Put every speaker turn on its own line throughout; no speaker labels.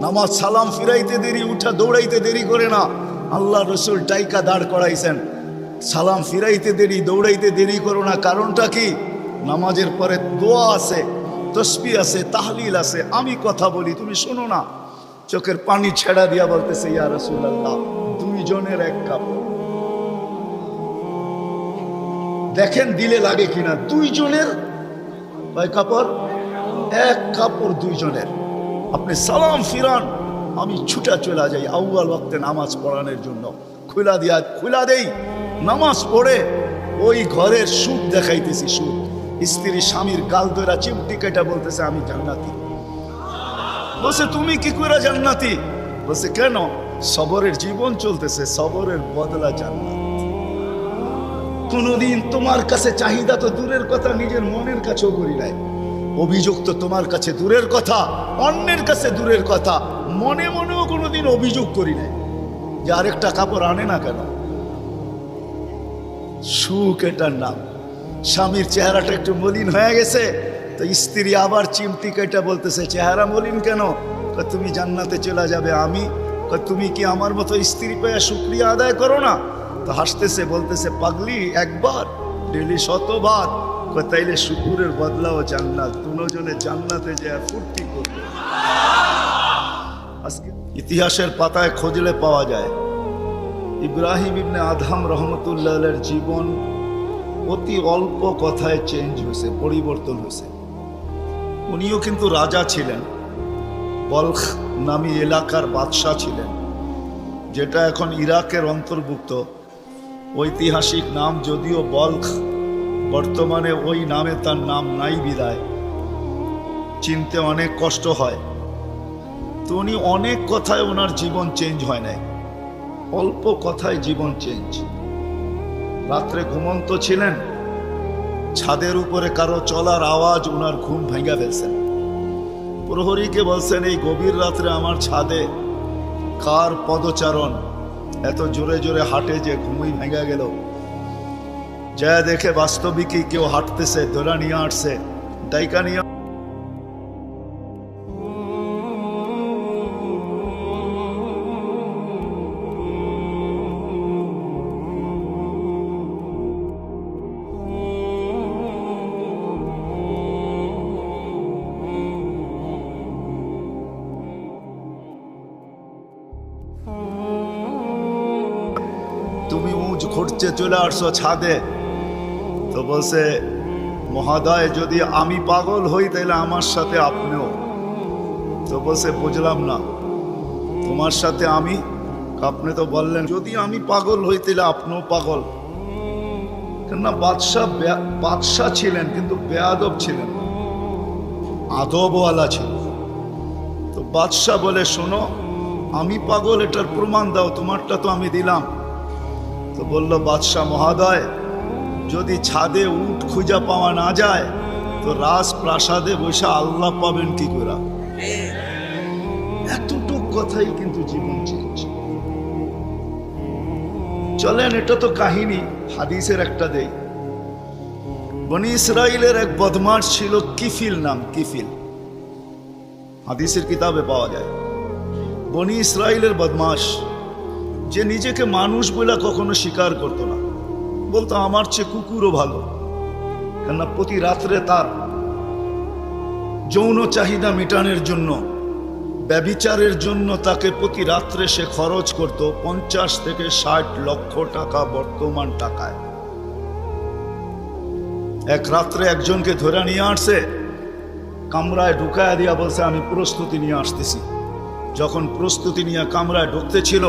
নামাজ সালাম ফিরাইতে দেরি, উঠা দৌড়াইতে দেরি করে না। আল্লাহ রসুল টাইকা দাঁড় করাইছেন, সালাম ফিরাইতে দেরি, দৌড়াইতে দেরি করো না। কারণটা কি? নামাজের পরে দোয়া আছে, তসবিহ আছে, তাহলিল আছে। আমি কথা বলি, তুমি শোনো না। চোখের পানি ছেড়া দিয়া বলতেছে, ইয়া রাসূলুল্লাহ, দুইজনের এক কাপড়। দেখেন দিলে লাগে কিনা। দুইজনের কয় কাপড়? এক কাপড় দুইজনের। আপনি সালাম ফিরান, আমি ছুটা চলে যাই আউয়াল ওয়াক্তে নামাজ পড়ানোর জন্য। খুলা দেই, নামাজ পড়ে ওই ঘরের সুখ দেখাইতেছি। সুখ, স্ত্রী স্বামীর গাল ধরা চিমটি কেটে বলতেছে, আমি জান্নাতি। বলছে, তুমি কি করে জান্নাতি? বলছে, কেন? সবরের জীবন চলতেছে, সবরের বদলা জান্নাত। কোনদিন তোমার কাছে চাহিদা তো দূরের কথা, নিজের মনের কাছেও করি নাই। অভিযোগ তো তোমার কাছে দূরের কথা, অন্যের কাছে দূরের কথা, মনে মনেও কোনোদিন অভিযোগ করি নাই যে আরেকটা কাপড় আনে না কেন। সুখ এটার নাম। স্বামীর চেহারাটা একটু মলিন হয়ে গেছে, তো স্ত্রী আবার চিমটি কেটে বলতেছে, চেহারা মলিন কেন? তুমি জান্নাতে চলে যাবে। আমি তুমি কি আমার মতো স্ত্রী পেয়ে শুকরিয়া আদায় করো না? তো হাসতেছে, বলতেছে, পাগলি, একবার ডেলি 100বার। তাইলে শুকুরের বদলাও জান্নাত। দুজনে জান্নাতে যায় ফুর্তি করবে। আজকে ইতিহাসের পাতায় খুঁজলে পাওয়া যায়, ইব্রাহিম ইবনে আদহাম রহমতুল্লাহ আলাইহির জীবন অতি অল্প কথায় চেঞ্জ হয়েছে, পরিবর্তন হয়েছে। উনিও কিন্তু রাজা ছিলেন, বলখ নামী এলাকার বাদশাহ ছিলেন, যেটা এখন ইরাকের অন্তর্ভুক্ত। ঐতিহাসিক নাম যদিও বলখ, বর্তমানে ওই নামে তার নাম নাই বিদায় চিনতে অনেক কষ্ট হয়। তো উনি অনেক কথায় ওনার জীবন চেঞ্জ হয় নাই, অল্প কথায় জীবন চেঞ্জ। রাত্রে ঘুমন্ত ছিলেন, ছাদের উপরে কারো চলার আওয়াজ ওনার ঘুম ভেঙে ফেলছেন। প্রহরীকে বলছেন, এই গভীর রাত্রে আমার ছাদে কার পদচারণ এত জোরে জোরে হাঁটে যে ঘুমই ভেঙে গেল। যা দেখে বাস্তবিকই কেউ হাঁটতেছে, ধরা নিয়ে আসছে, ডাইকা নিয়ে। তুমি উঁচ ঘুরছে চলে আসছো ছাদে। তো বলছে, মহোদয়, যদি আমি পাগল হই তাহলে আমার সাথে আপনিও। তো বলছে, বুঝলাম না, তোমার সাথে আমি? আপনি তো বললেন যদি আমি পাগল হই তাহলে আপনিও পাগল। কেননা বাদশাহ ছিলেন, কিন্তু বেয়াদব ছিলেন, আদবওয়ালা ছিল। তো বাদশাহ বলে, শোনো, আমি পাগল এটার প্রমাণ দাও, তোমারটা তো আমি দিলাম। তো বলল বাদশাহ মহোদয়, যদি ছাদে উট খুঁজা পাওয়া না যায় তো রাজপ্রাসাদে বসে আল্লাহ পাবেন কি করে? এতটুক কথাই কিন্তু জীবন চেঞ্জ। চলেন, এটা তো কাহিনী, হাদিসের একটা দেই। বনি ইসরাইলের এক বদমাশ ছিল, কিফিল নাম। কিফিল হাদিসের কিতাবে পাওয়া যায়। বনি ইসরাইলের বদমাশ, যে নিজেকে মানুষ বলে কখনো স্বীকার করতো না, বলতো আমার চেয়ে কুকুরও ভালো। কেননা প্রতি রাত্রে তার যৌন চাহিদা মেটানোর জন্য, ব্যভিচারের জন্য তাকে প্রতি রাত্রে সে খরচ করত 50 থেকে 60 লক্ষ টাকা বর্তমান টাকায়। এক রাত্রে একজনকে ধরে নিয়ে আসছে, কামরায় ঢুকায় দিয়া বলছে, আমি প্রস্তুতি নিয়ে আসতেছি। যখন প্রস্তুতি নিয়ে কামরায় ঢুকতেছিল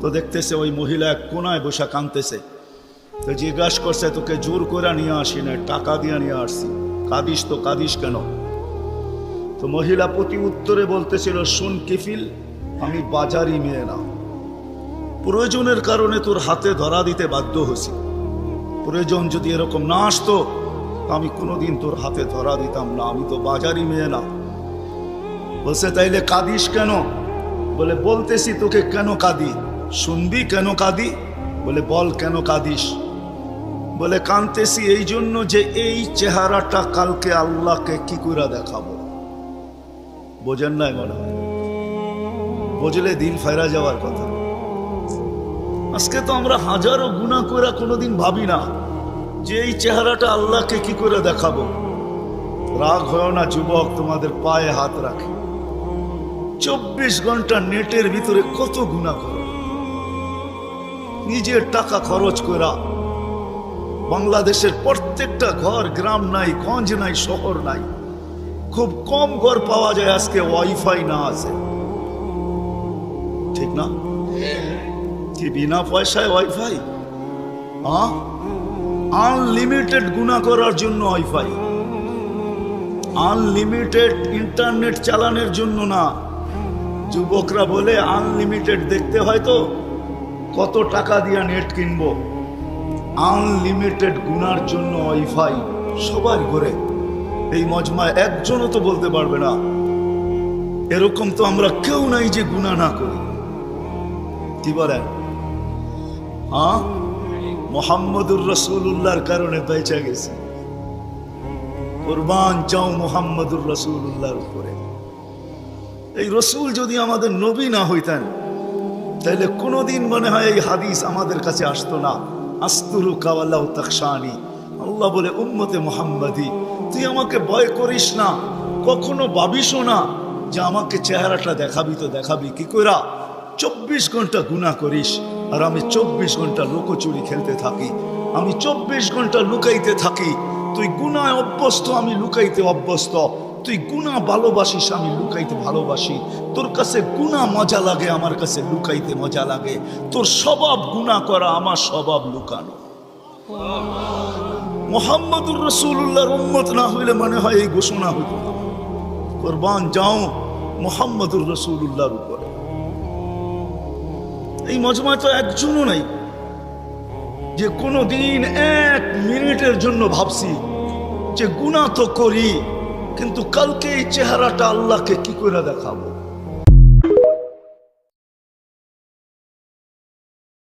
তো দেখতেছে ওই মহিলা এক কোনায় বসে কাঁদতেছে। তো জিজ্ঞাসা করছে, তোকে জোর করে নিয়ে আসি না, টাকা দিয়ে নিয়ে আসছি, কাঁদিস তো কাঁদিস কেন? তো মহিলা প্রতি উত্তরে বলতেছিল, শুন কিফিল, আমি বাজারি মেয়ে না, প্রয়োজনের কারণে তোর হাতে ধরা দিতে বাধ্য হয়েছি। প্রয়োজন যদি এরকম না আসতো আমি কোনোদিন তোর হাতে ধরা দিতাম না, আমি তো বাজারি মেয়ে না। বলছে, তাইলে কাঁদিস কেন? বলে, বলতেছি তোকে কেন কাঁদি, শুনবি কেন কাঁদি? বলে, বল কেন কাঁদিস? বলে, কাঁদতেছি এই জন্য যে এই চেহারাটা কালকে আল্লাহকে কি করে দেখাবো। বোঝেন নাই মনে হয়? বুঝলে দিল ফায়রা যাওয়ার কথা। আজকে তো আমরা হাজারো গুনাহ করে কোনোদিন ভাবি না যে এই চেহারাটা আল্লাহকে কি করে দেখাবো। রাগ হয় না যুবক, তোমাদের পায়ে হাত রাখে। 24 ঘন্টা নেটের ভিতরে কত গুনাহ করো, নিজের টাকা খরচ করা। বাংলাদেশের প্রত্যেকটা ঘর, গ্রাম নাই, গঞ্জ নাই, শহর নাই, খুব কম ঘর পাওয়া যায় আজকে ওয়াইফাই না আছে, ঠিক না? কি বিনা পয়সায় ওয়াইফাই? আনলিমিটেড গুনাহ করার জন্য ওয়াইফাই, আনলিমিটেড ইন্টারনেট চালানোর জন্য না। যুবকরা বলে আনলিমিটেড দেখতে হয় তো কত টাকা দিয়ে নেট কিনবো। আনলিমিটেড গুনার জন্য ওয়াইফাই সবার ঘরে। এই মজমায় একজনও তো বলতে পারবে না এরকম তো আমরা কেউ নাই যে গুনাহ না করি। কি বলেন? মুহাম্মদুর রাসূলুল্লাহর কারণে বেঁচে গেছে। কুরবান যাও মুহাম্মদুর রাসূলুল্লাহর উপরে। এই রসুল যদি আমাদের নবী না হইতেন তাহলে কোনোদিন মনে হয় এই হাদিস আমাদের কাছে আসতো না। আস্তুরুকা ওয়ালাউ তাখশানি, আল্লাহ বলে উম্মতে মুহাম্মাদি তুই আমাকে ভয় করিস না, কখনো ভাবিসও না যে আমাকে চেহারাটা দেখাবি। তো দেখাবি কি কইরা? 24 ঘন্টা গুনাহ করিস আর আমি 24 ঘন্টা লুকোচুরি খেলতে থাকি, আমি 24 ঘন্টা লুকাইতে থাকি। তুই গুনায় অভ্যস্ত, আমি লুকাইতে অভ্যস্ত। তুই গুনাহ ভালোবাসিস, আমি লুকাইতে ভালোবাসি। তোর কাছে গুনাহ মজা লাগে, আমার কাছে লুকাইতে মজা লাগে। তোর স্বভাব গুনাহ করা, আমার স্বভাব লুকানো। মুহাম্মদুর রাসূলুল্লাহর উম্মত না হইলে মনে হয় এই ঘোষণা হইত না, কুরবান যাও মুহাম্মদুর রাসূলুল্লাহর উপরে। এই মজমায় তো একজনও নাই যে কোনো দিন 1 মিনিটের জন্য ভাবছি যে গুনাহ তো করি, কিন্তু কালকে এই চেহারাটা আল্লাহকে কি করে দেখাবো।